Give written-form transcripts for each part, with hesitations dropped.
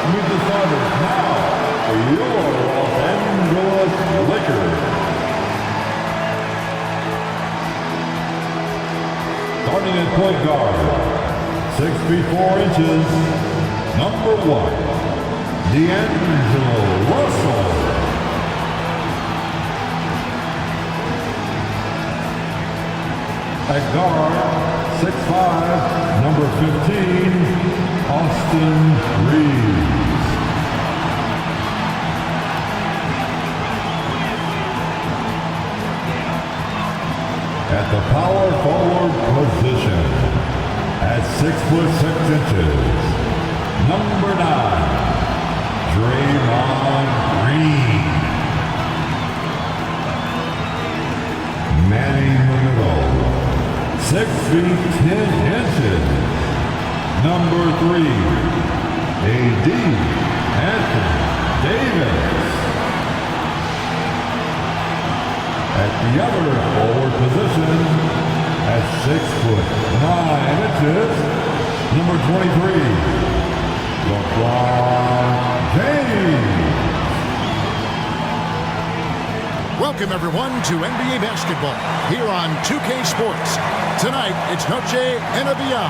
meet the starters now for your Los Angeles Lakers. Starting at point guard, 6 feet 4 inches, number 1, D'Angelo Russell. At guard, 6'5", number 15, Austin Reeves. At the power forward position, at 6'6", number 9, Draymond Green. Manning the middle, 6 feet 10 inches, number 3, Anthony Davis. At the other forward position, at 6'9", number 23, LeBron James. Welcome, everyone, to NBA basketball here on 2K Sports. Tonight, it's Noche NBA,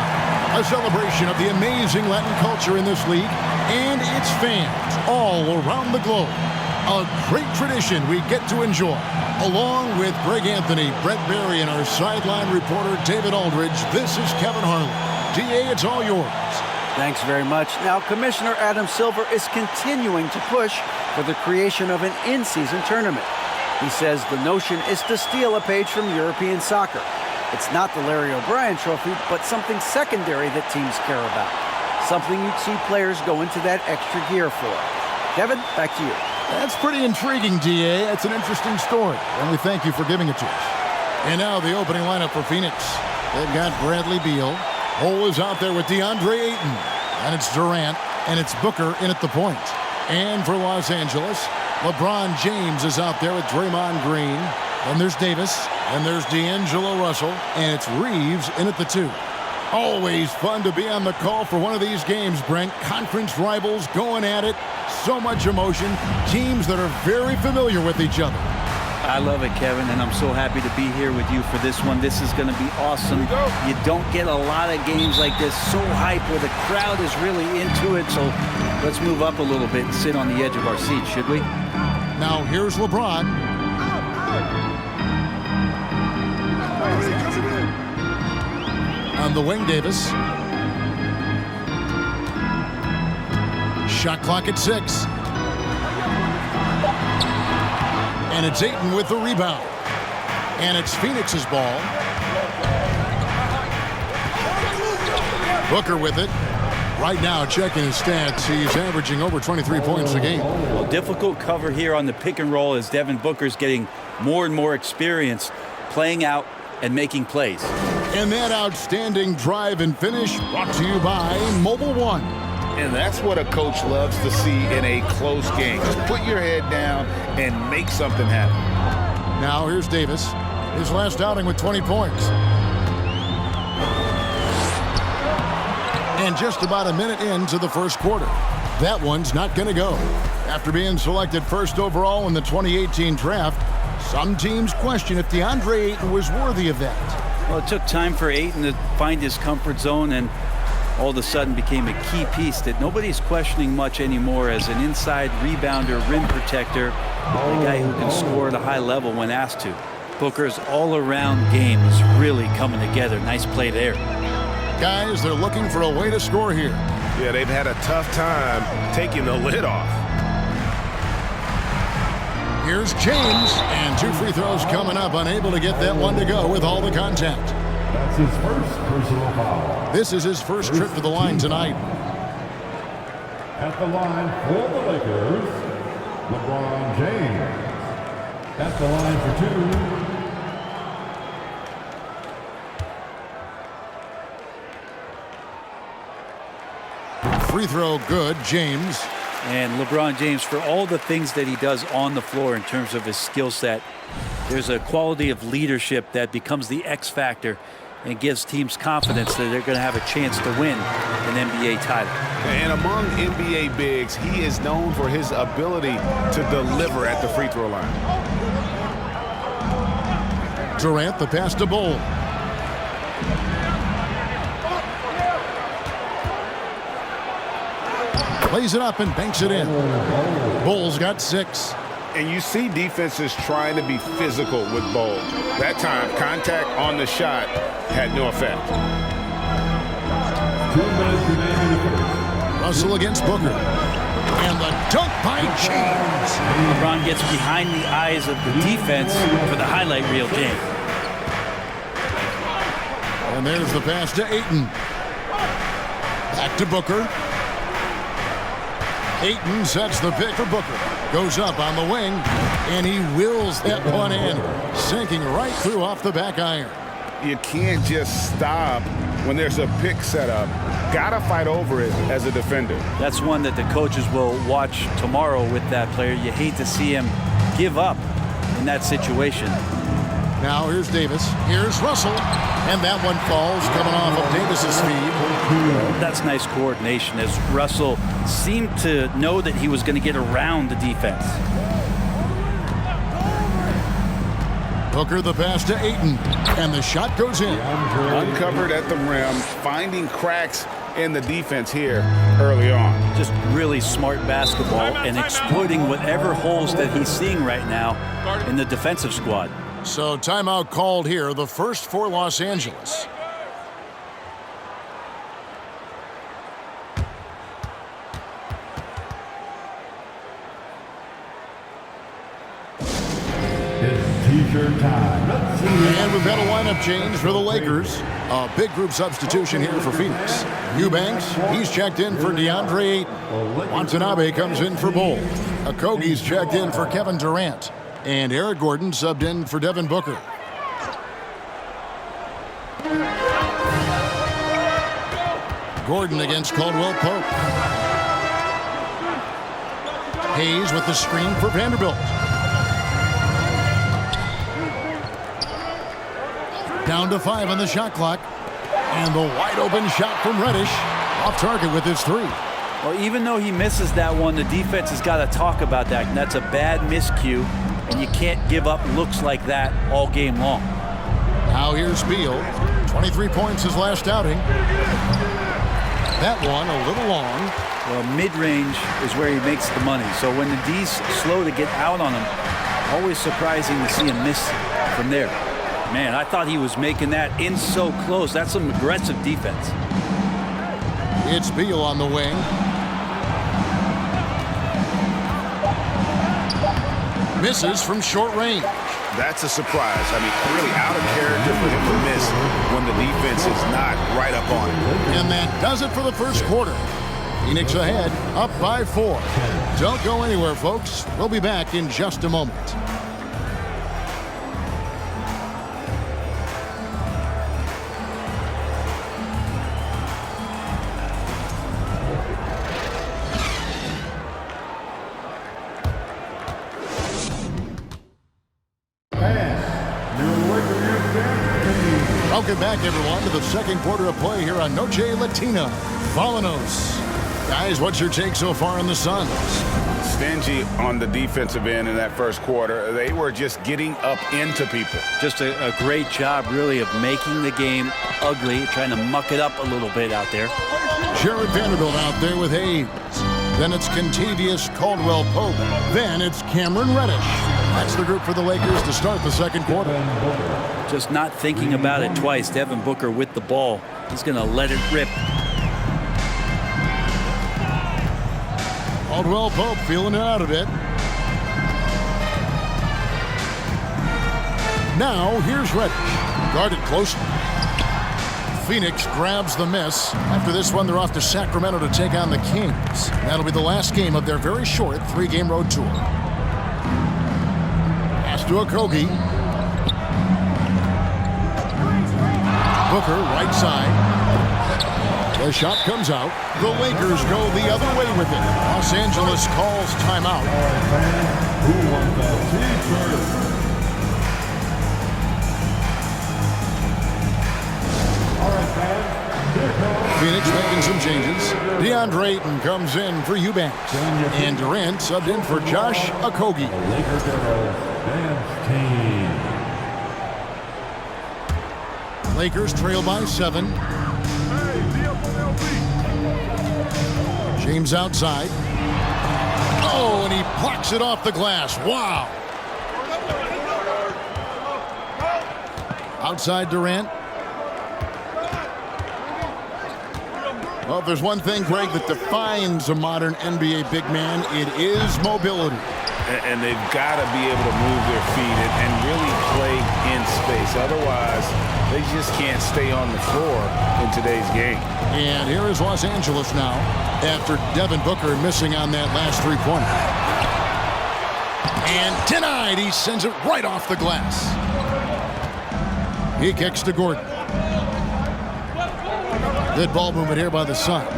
a celebration of the amazing Latin culture in this league and its fans all around the globe. A great tradition we get to enjoy. Along with Greg Anthony, Brett Berry, and our sideline reporter, David Aldridge, this is Kevin Harlan. DA, it's all yours. Thanks very much. Now, Commissioner Adam Silver is continuing to push for the creation of an in-season tournament. He says the notion is to steal a page from European soccer. It's not the Larry O'Brien Trophy, but something secondary that teams care about. Something you'd see players go into that extra gear for. Kevin, back to you. That's pretty intriguing, DA. That's an interesting story, and we thank you for giving it to us. And now the opening lineup for Phoenix. They've got Bradley Beal. Cole is out there with DeAndre Ayton. And it's Durant, and it's Booker in at the point. And for Los Angeles, LeBron James is out there with Draymond Green. And there's Davis, and there's D'Angelo Russell, and it's Reeves in at the 2. Always fun to be on the call for one of these games, Brent. Conference rivals going at it. So much emotion. Teams that are very familiar with each other. I love it, Kevin, and I'm so happy to be here with you for this one. This is going to be awesome. You don't get a lot of games like this so hype where the crowd is really into it. So let's move up a little bit and sit on the edge of our seat, should we? Now here's LeBron. On the wing, Davis. Shot clock at 6. And it's Ayton with the rebound. And it's Phoenix's ball. Booker with it. Right now, checking his stats, he's averaging over 23 points a game. Well, difficult cover here on the pick and roll as Devin Booker's getting more and more experience playing out and making plays. And that outstanding drive and finish brought to you by Mobile One. And that's what a coach loves to see in a close game. Just put your head down and make something happen. Now here's Davis. His last outing with 20 points. And just about a minute into the first quarter. That one's not going to go. After being selected first overall in the 2018 draft, some teams question if DeAndre Ayton was worthy of that. Well, it took time for Ayton to find his comfort zone and all of a sudden became a key piece that nobody's questioning much anymore as an inside rebounder, rim protector, a guy who can score at a high level when asked to. Booker's all-around game is really coming together. Nice play there. Guys, they're looking for a way to score here. Yeah, they've had a tough time taking the lid off. Here's James, and 2 free throws coming up, unable to get that one to go with all the contact. That's his first personal foul. This is his first trip to the line tonight. At the line for the Lakers, LeBron James. At the line for 2. Free throw good, James. And LeBron James, for all the things that he does on the floor in terms of his skill set, there's a quality of leadership that becomes the X factor and gives teams confidence that they're going to have a chance to win an NBA title. And among NBA bigs, he is known for his ability to deliver at the free throw line. Durant, the pass to Bull. Plays it up and banks it in. Bull's got 6. And you see defenses trying to be physical with Bull. That time, contact on the shot had no effect. 2 minutes remaining in the first. Russell against Booker. And the dunk by James. LeBron gets behind the eyes of the defense for the highlight reel game. And there's the pass to Ayton. Back to Booker. Ayton sets the pick for Booker. Goes up on the wing, and he wills that one in, sinking right through off the back iron. You can't just stop when there's a pick set up. Gotta fight over it as a defender. That's one that the coaches will watch tomorrow with that player. You hate to see him give up in that situation. Now here's Davis. Here's Russell. And that one falls, coming off of Davis's feed. That's nice coordination as Russell seemed to know that he was going to get around the defense. Booker the pass to Ayton. And the shot goes in. Uncovered at the rim, finding cracks in the defense here early on. Just really smart basketball and exploiting whatever holes that he's seeing right now in the defensive squad. So timeout called here, the first for Los Angeles. It's t-shirt time. Let's see. And we've got a lineup change for the Lakers. A big group substitution here for Phoenix. Eubanks, he's checked in for DeAndre Ayton. Watanabe comes in for Bull. Okogie's checked in for Kevin Durant. And Eric Gordon subbed in for Devin Booker. Gordon against Caldwell Pope. Hayes with the screen for Vanderbilt. Down to 5 on the shot clock. And the wide open shot from Reddish. Off target with his 3. Well, even though he misses that one, the defense has got to talk about that. And that's a bad miscue. And you can't give up looks like that all game long. Now here's Beal. 23 points his last outing. That one a little long. Well, mid-range is where he makes the money. So when the D's slow to get out on him, always surprising to see him miss from there. Man, I thought he was making that in so close. That's some aggressive defense. It's Beal on the wing. Misses from short range. That's a surprise. I mean, really out of character for him to miss when the defense is not right up on him. And that does it for the first quarter. Phoenix ahead, up by 4. Don't go anywhere, folks. We'll be back in just a moment. Welcome back, everyone, to the second quarter of play here on Noche Latina. Volanos. Guys, what's your take so far on the Suns? Stingy on the defensive end in that first quarter. They were just getting up into people. Just a great job, really, of making the game ugly, trying to muck it up a little bit out there. Jared Vanderbilt out there with Hayes. Then it's Contavious Caldwell Pope. Then it's Cameron Reddish. That's the group for the Lakers to start the second quarter. Just not thinking about it twice. Devin Booker with the ball. He's going to let it rip. Caldwell Pope feeling it out a bit. Now here's Reddish. Guarded closely. Phoenix grabs the miss. After this one, they're off to Sacramento to take on the Kings. That'll be the last game of their very short 3-game road tour. Pass to Okogie. Booker, right side. The shot comes out. The Lakers go the other way with it. Los Angeles calls timeout. Who won the t-shirt? Phoenix making some changes. DeAndre Ayton comes in for Eubanks. And Durant subbed in for Josh Okogie. Laker girls dance team. Lakers trail by 7. James outside. Oh, and he blocks it off the glass. Wow. Outside Durant. Well, if there's one thing, Greg, that defines a modern NBA big man, it is mobility. And they've got to be able to move their feet and really play in space. Otherwise, they just can't stay on the floor in today's game. And here is Los Angeles now after Devin Booker missing on that last three-pointer. And denied. He sends it right off the glass. He kicks to Gordon. Good ball movement here by the Suns.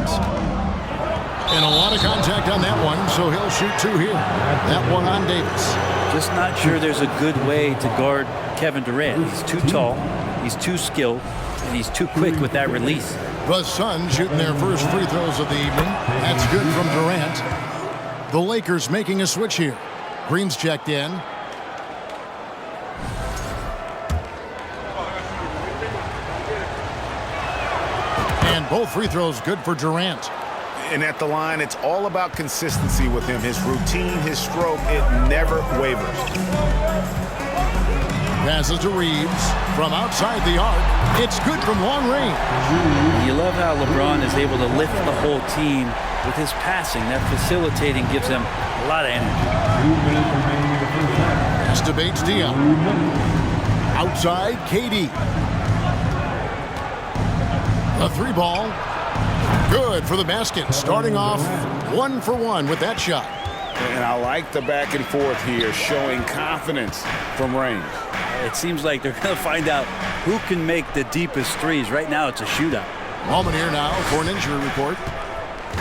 And a lot of contact on that one, so he'll shoot 2 here. That one on Davis. Just not sure there's a good way to guard Kevin Durant. He's too tall, he's too skilled, and he's too quick with that release. The Suns shooting their first free throws of the evening. That's good from Durant. The Lakers making a switch here. Green's checked in. And both free throws good for Durant. And at the line, it's all about consistency with him. His routine, his stroke, it never wavers. Passes to Reeves from outside the arc. It's good from long range. You love how LeBron is able to lift the whole team with his passing. That facilitating gives him a lot of energy. 2 minutes remaining in the first half. Pass to Bates Diop. Outside, KD. A 3-ball. Good for the basket. Starting off 1 for 1 with that shot. And I like the back and forth here, showing confidence from range. It seems like they're going to find out who can make the deepest threes. Right now, it's a shootout. Moment here now for an injury report.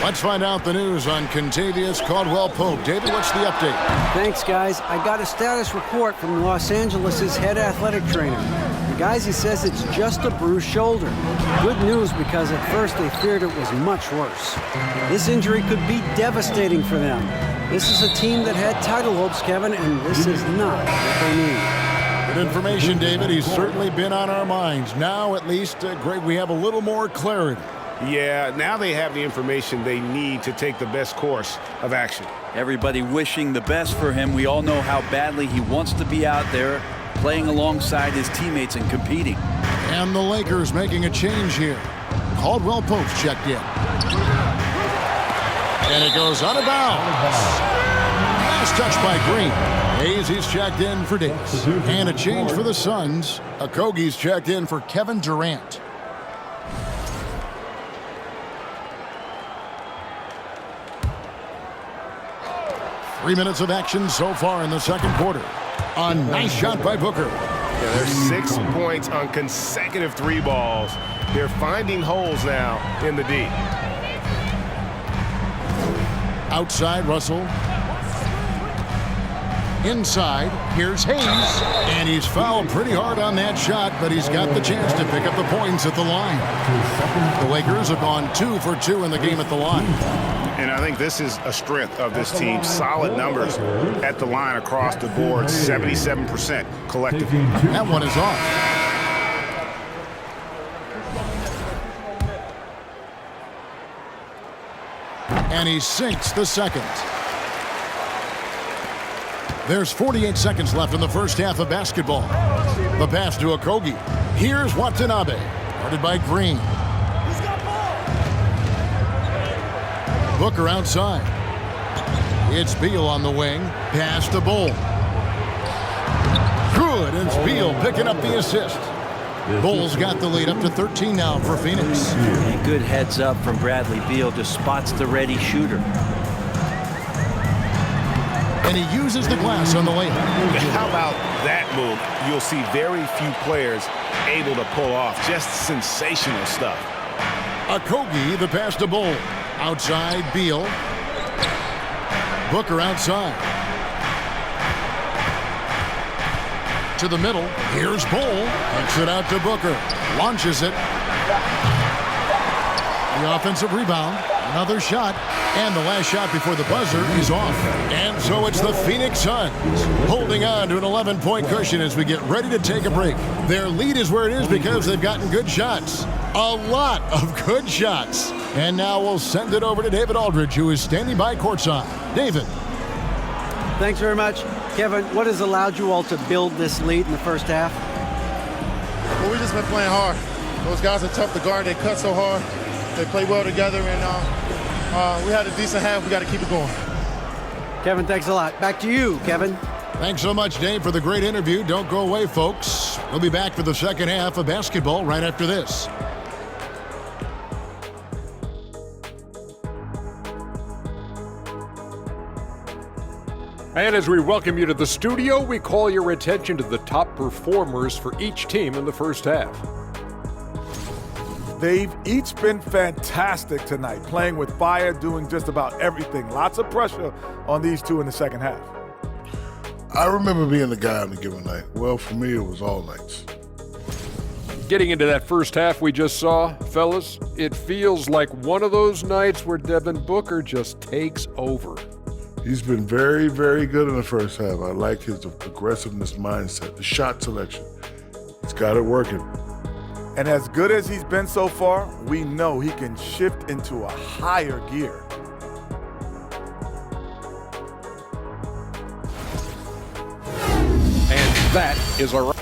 Let's find out the news on Kentavious Caldwell-Pope. David, what's the update? Thanks, guys. I got a status report from Los Angeles' head athletic trainer. The guys, he says it's just a bruised shoulder. Good news, because at first they feared it was much worse. This injury could be devastating for them. This is a team that had title hopes, Kevin, and this is not what they need. Good information, David. He's certainly been on our minds. Now, at least, Greg, we have a little more clarity. Yeah, now they have the information they need to take the best course of action. Everybody wishing the best for him. We all know how badly he wants to be out there playing alongside his teammates and competing. And the Lakers making a change here. Caldwell-Pope's checked in. And it goes out of bounds. Last touch by Green. Hayes, he's checked in for Davis. And a change for the Suns. Okogie's checked in for Kevin Durant. Three minutes of action so far in the second quarter. A nice shot by Booker. Yeah, there's 6 points on consecutive 3 balls. They're finding holes now in the D. Outside, Russell. Inside, here's Hayes. And he's fouled pretty hard on that shot, but he's got the chance to pick up the points at the line. The Lakers have gone 2 for 2 in the game at the line. And I think this is a strength of this team. Solid numbers at the line across the board. 77% collectively. That one is off. And he sinks the second. There's 48 seconds left in the first half of basketball. The pass to Okogie. Here's Watanabe. Guarded by Green. Booker outside. It's Beal on the wing. Pass to Bull. Good, and it's Beal picking up the assist. Bull's got the lead up to 13 now for Phoenix. And good heads up from Bradley Beal. Just spots the ready shooter. And he uses the glass on the layup. How about that move? You'll see very few players able to pull off. Just sensational stuff. Okogie, the pass to Bull. Outside, Beal. Booker outside. To the middle. Here's Bull. Kicks it out to Booker. Launches it. The offensive rebound, another shot, and the last shot before the buzzer is off. And so it's the Phoenix Suns holding on to an 11-point cushion as we get ready to take a break. Their lead is where it is because they've gotten good shots. A lot of good shots. And now we'll send it over to David Aldridge, who is standing by courtside. David. Thanks very much. Kevin, what has allowed you all to build this lead in the first half? Well, we've just been playing hard. Those guys are tough to guard. They cut so hard. They play well together, and we had a decent half. We got to keep it going. Kevin, thanks a lot. Back to you, Kevin. Thanks so much, Dave, for the great interview. Don't go away, folks. We'll be back for the second half of basketball right after this. And as we welcome you to the studio, we call your attention to the top performers for each team in the first half. They've each been fantastic tonight, playing with fire, doing just about everything. Lots of pressure on these two in the second half. I remember being the guy on a given night. Well, for me, it was all nights. Getting into that first half we just saw, fellas, it feels like one of those nights where Devin Booker just takes over. He's been very, very good in the first half. I like his aggressiveness mindset, the shot selection. He's got it working. And as good as he's been so far, we know he can shift into a higher gear. And that is our...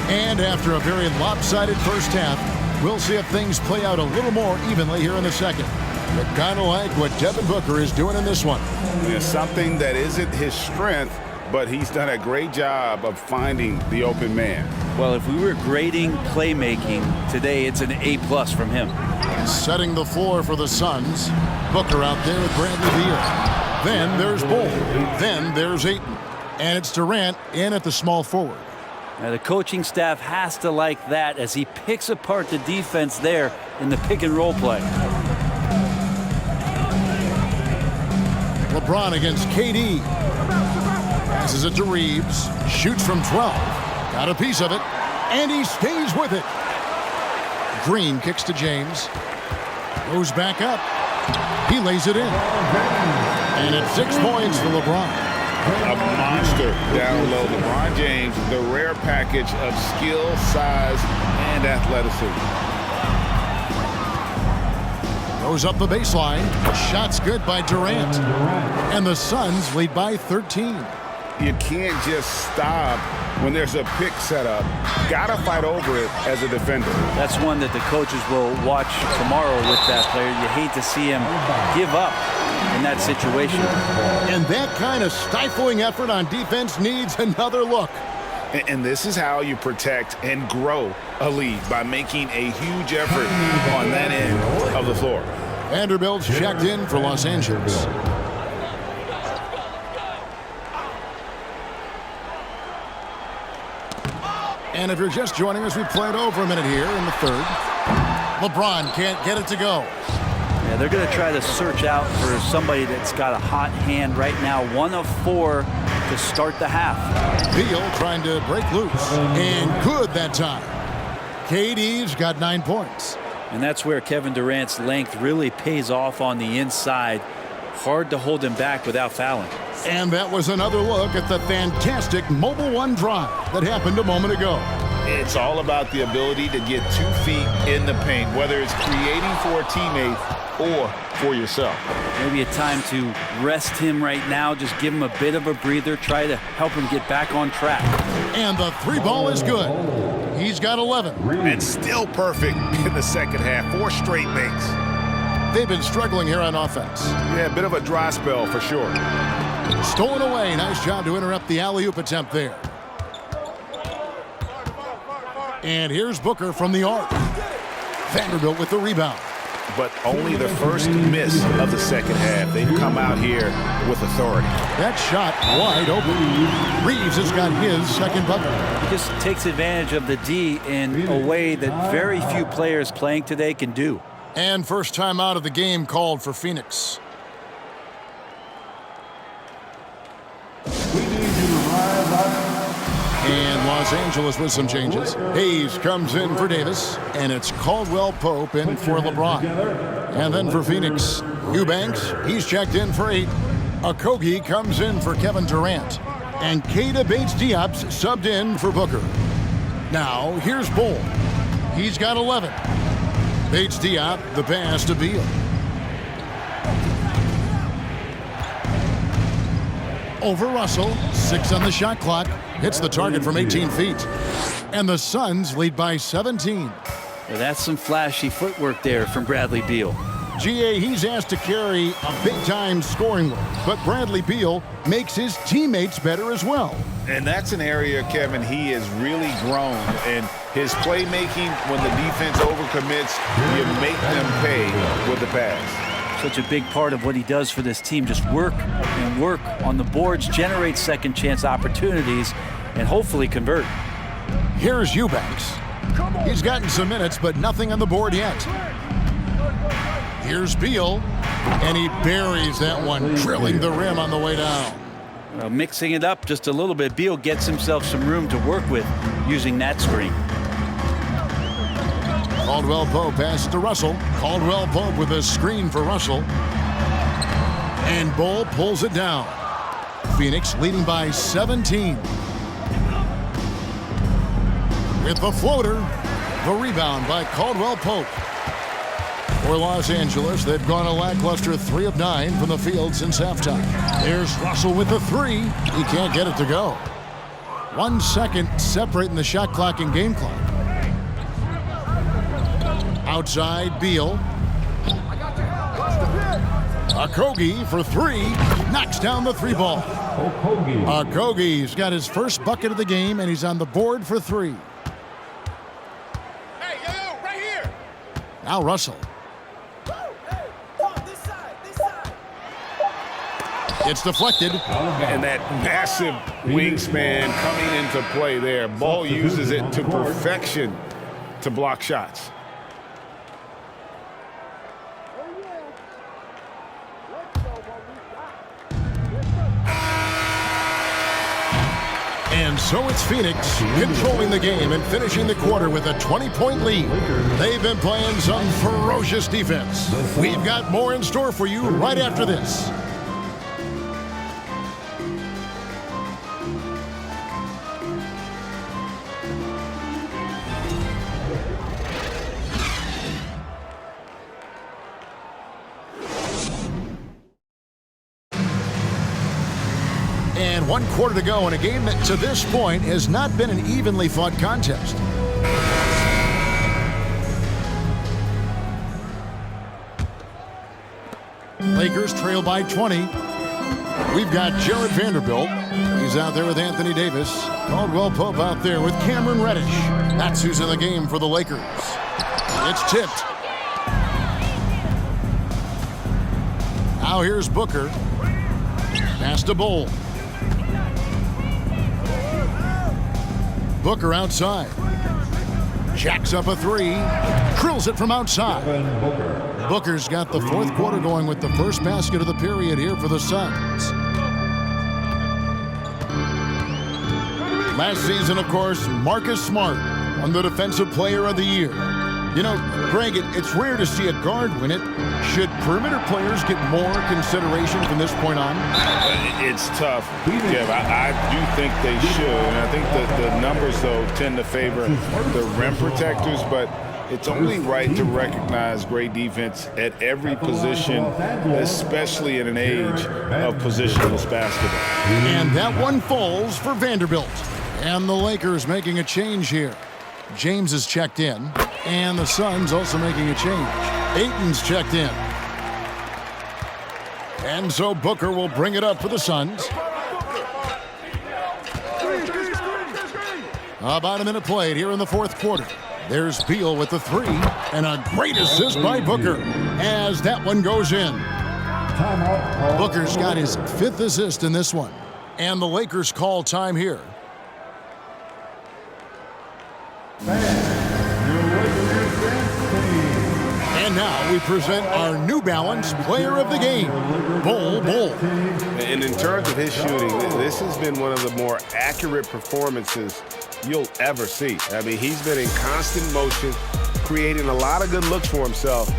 And after a very lopsided first half, we'll see if things play out a little more evenly here in the second. But kind of like what Devin Booker is doing in this one. There's something that isn't his strength, but he's done a great job of finding the open man. Well, if we were grading playmaking today, it's an A+ from him. Setting the floor for the Suns. Booker out there with Bradley Beal. Then there's Bull. Then there's Ayton. And it's Durant in at the small forward. Now, the coaching staff has to like that as he picks apart the defense there in the pick and roll play. LeBron against KD. Passes it to Reeves. Shoots from 12. Got a piece of it. And he stays with it. Green kicks to James. Goes back up. He lays it in. And it's 6 points for LeBron. A monster down low. LeBron James, the rare package of skill, size, and athleticism. Goes up the baseline. Shot's good by Durant. And the Suns lead by 13. You can't just stop when there's a pick set up. Gotta fight over it as a defender. That's one that the coaches will watch tomorrow with that player. You hate to see him give up in that situation. And that kind of stifling effort on defense needs another look. And this is how you protect and grow a lead, by making a huge effort on that end of the floor. Vanderbilt's checked in for Los Angeles. And if you're just joining us, we played over a minute here in the third. LeBron can't get it to go. Yeah, they're going to try to search out for somebody that's got a hot hand right now. 1 of 4 to start the half. Beal trying to break loose. And good that time. KD's got 9 points. And that's where Kevin Durant's length really pays off on the inside. Hard to hold him back without fouling. And that was another look at the fantastic Mobile One drive that happened a moment ago. It's all about the ability to get 2 feet in the paint, whether it's creating for a teammate or for yourself. Maybe a time to rest him right now. Just give him a bit of a breather. Try to help him get back on track. And the 3 ball is good. He's got 11. And still perfect in the second half. 4 straight makes. They've been struggling here on offense. Yeah, a bit of a dry spell for sure. Stolen away. Nice job to interrupt the alley-oop attempt there. And here's Booker from the arc. Vanderbilt with the rebound. But only the first miss of the second half. They've come out here with authority. That shot wide open. Reeves has got his second bucket. He just takes advantage of the D in a way that very few players playing today can do. And first time out of the game called for Phoenix. Phoenix Los Angeles with some changes. Hayes comes in for Davis, and it's Caldwell Pope in for LeBron. And then for Phoenix, Eubanks, he's checked in for 8. Okogie comes in for Kevin Durant. And Keita Bates-Diop's subbed in for Booker. Now, here's Bull. He's got 11. Bates-Diop, the pass to Beal. Over Russell, 6 on the shot clock. Hits the target from 18 feet. And the Suns lead by 17. Well, that's some flashy footwork there from Bradley Beal. GA, he's asked to carry a big-time scoring load, but Bradley Beal makes his teammates better as well. And that's an area, Kevin, he has really grown. And his playmaking, when the defense overcommits, you make them pay with the pass. Such a big part of what he does for this team. Just work and work on the boards, generate second chance opportunities, and hopefully convert. Here's Eubanks. He's gotten some minutes, but nothing on the board yet. Here's Beal, and he buries that one, drilling the rim on the way down. Well, mixing it up just a little bit, Beal gets himself some room to work with using that screen. Caldwell Pope passes to Russell. Caldwell Pope with a screen for Russell. And Bull pulls it down. Phoenix leading by 17. With the floater, the rebound by Caldwell Pope. For Los Angeles, they've gone a lackluster 3 of 9 from the field since halftime. There's Russell with the 3. He can't get it to go. 1 second separating the shot clock and game clock. Outside, Beal. Okogie for 3. Knocks down the 3 ball. Okogie's got his first bucket of the game, and he's on the board for 3. Hey, yo, right here. Now Russell. It's deflected. And that massive wingspan coming into play there. Ball uses it to perfection to block shots. And so it's Phoenix controlling the game and finishing the quarter with a 20-point lead. They've been playing some ferocious defense. We've got more in store for you right after this. And 1 quarter to go in a game that to this point has not been an evenly fought contest. Lakers trail by 20. We've got Jared Vanderbilt. He's out there with Anthony Davis. Caldwell Pope out there with Cameron Reddish. That's who's in the game for the Lakers. It's tipped. Now here's Booker. Pass to Bull. Booker outside. Jacks up a 3. Drills it from outside. Booker's got the 4th quarter going with the first basket of the period here for the Suns. Last season, of course, Marcus Smart won the Defensive Player of the Year. You know, Greg, it's rare to see a guard win it. Should perimeter players get more consideration from this point on? It's tough, Kev. I do think they should. And I think that the numbers, though, tend to favor the rim protectors. But it's only right to recognize great defense at every position, especially in an age of positionless basketball. And that one falls for Vanderbilt. And the Lakers making a change here. James is checked in, and the Suns also making a change. Ayton's checked in. And so Booker will bring it up for the Suns. About a minute played here in the 4th quarter. There's Beal with the 3, and a great assist by Booker as that one goes in. Booker's got his 5th assist in this one, and the Lakers call time here. And now we present our New Balance Player of the Game, Bull. And in terms of his shooting, this has been one of the more accurate performances you'll ever see. I mean, he's been in constant motion, creating a lot of good looks for himself.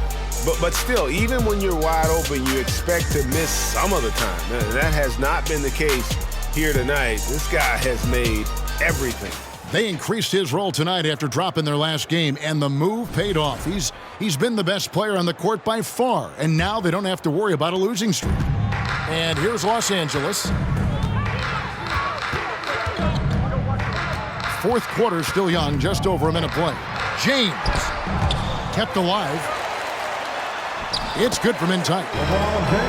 But still, even when you're wide open, you expect to miss some of the time. That has not been the case here tonight. This guy has made everything. They increased his role tonight after dropping their last game, and the move paid off. He's been the best player on the court by far, and now they don't have to worry about a losing streak. And here's Los Angeles. Fourth quarter still young, just over a minute play. James kept alive. It's good from in tight.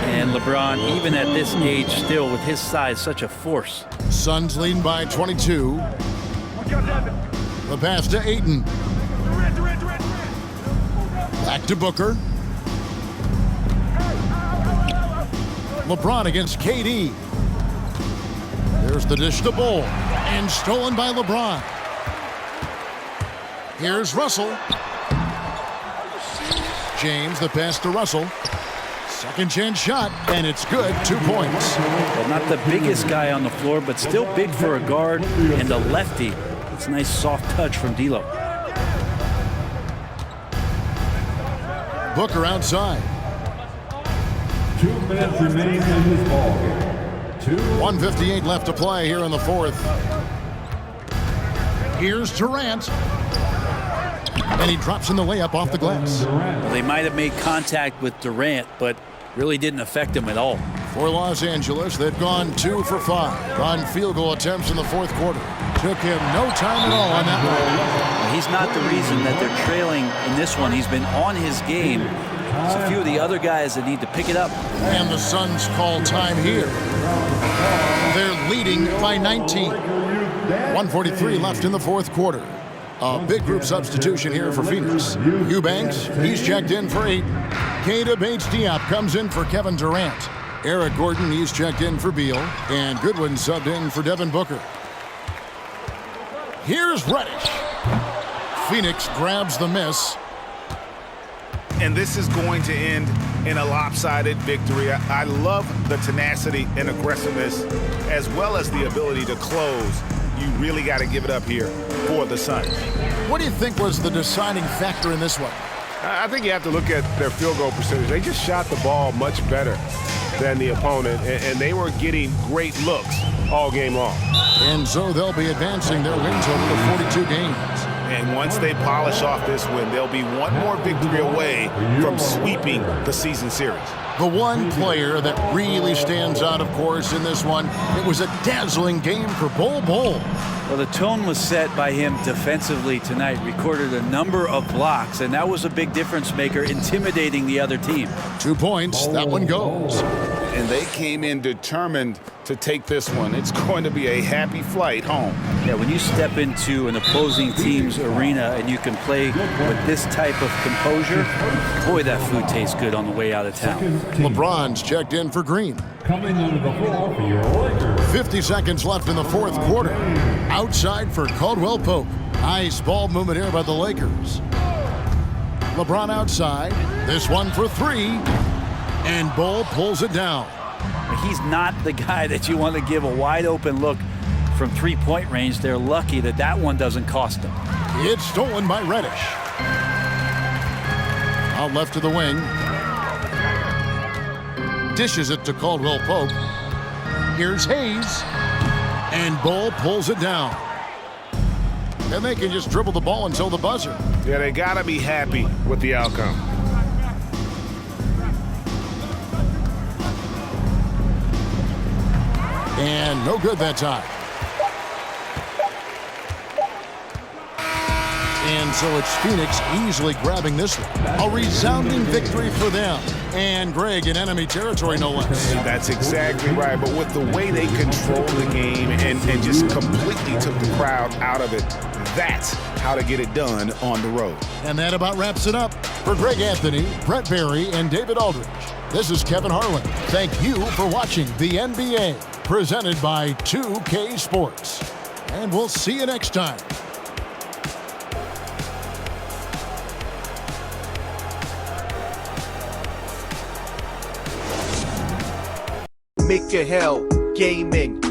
And LeBron, even at this age, still with his size, such a force. Suns leading by 22. The pass to Ayton. Back to Booker. LeBron against KD. There's the dish to Bull. And stolen by LeBron. Here's Russell. James, the pass to Russell. Second chance shot, and it's good. 2 points. Well, not the biggest guy on the floor, but still big for a guard and a lefty. It's a nice soft touch from D'Lo. Booker outside. 2 minutes remain in this ballgame. 1:58 left to play here in the fourth. Here's Durant. And he drops in the layup off the glass. Well, they might have made contact with Durant, but really didn't affect him at all. For Los Angeles, they've gone 2 for 5 on field goal attempts in the fourth quarter. Took him no time at all on that one. He's not the reason that they're trailing in this one. He's been on his game. There's a few of the other guys that need to pick it up. And the Suns call time here. They're leading by 19. 1:43 left in the fourth quarter. A big group substitution here for Phoenix. Eubanks, he's checked in for 8. Keita Bates-Diop comes in for Kevin Durant. Eric Gordon, he's checked in for Beal. And Goodwin subbed in for Devin Booker. Here's Reddish. Phoenix grabs the miss. And this is going to end in a lopsided victory. I love the tenacity and aggressiveness as well as the ability to close. You really got to give it up here for the Suns. What do you think was the deciding factor in this one? I think you have to look at their field goal percentage. They just shot the ball much better than the opponent, and they were getting great looks all game long. And so they'll be advancing their win total to 42 games. And once they polish off this win, they'll be one more victory away from sweeping the season series. The one player that really stands out, of course, in this one, it was a dazzling game for Bol Bol. Well, the tone was set by him defensively tonight. Recorded a number of blocks, and that was a big difference maker, intimidating the other team. 2 points, that one goes. And they came in determined to take this one. It's going to be a happy flight home. Yeah, when you step into an opposing team's arena and you can play with this type of composure, boy, that food tastes good on the way out of town. LeBron's checked in for Green. Coming onto the floor for your Lakers. 50 seconds left in the fourth quarter. Outside for Caldwell Pope. Nice ball movement here by the Lakers. LeBron outside. This one for 3. And Bol pulls it down. He's not the guy that you want to give a wide open look from three-point range. They're lucky that that one doesn't cost them. It's stolen by Reddish. Out left to the wing. Dishes it to Caldwell Pope. Here's Hayes. And Bol pulls it down. And they can just dribble the ball until the buzzer. Yeah, they got to be happy with the outcome. And no good that time. And so it's Phoenix easily grabbing this one. A resounding victory for them. And Greg in enemy territory, no less. That's exactly right. But with the way they controlled the game and just completely took the crowd out of it, that's how to get it done on the road. And that about wraps it up. For Greg Anthony, Brett Barry, and David Aldridge, this is Kevin Harlan. Thank you for watching the NBA, presented by 2K Sports. And we'll see you next time. Make your hell gaming.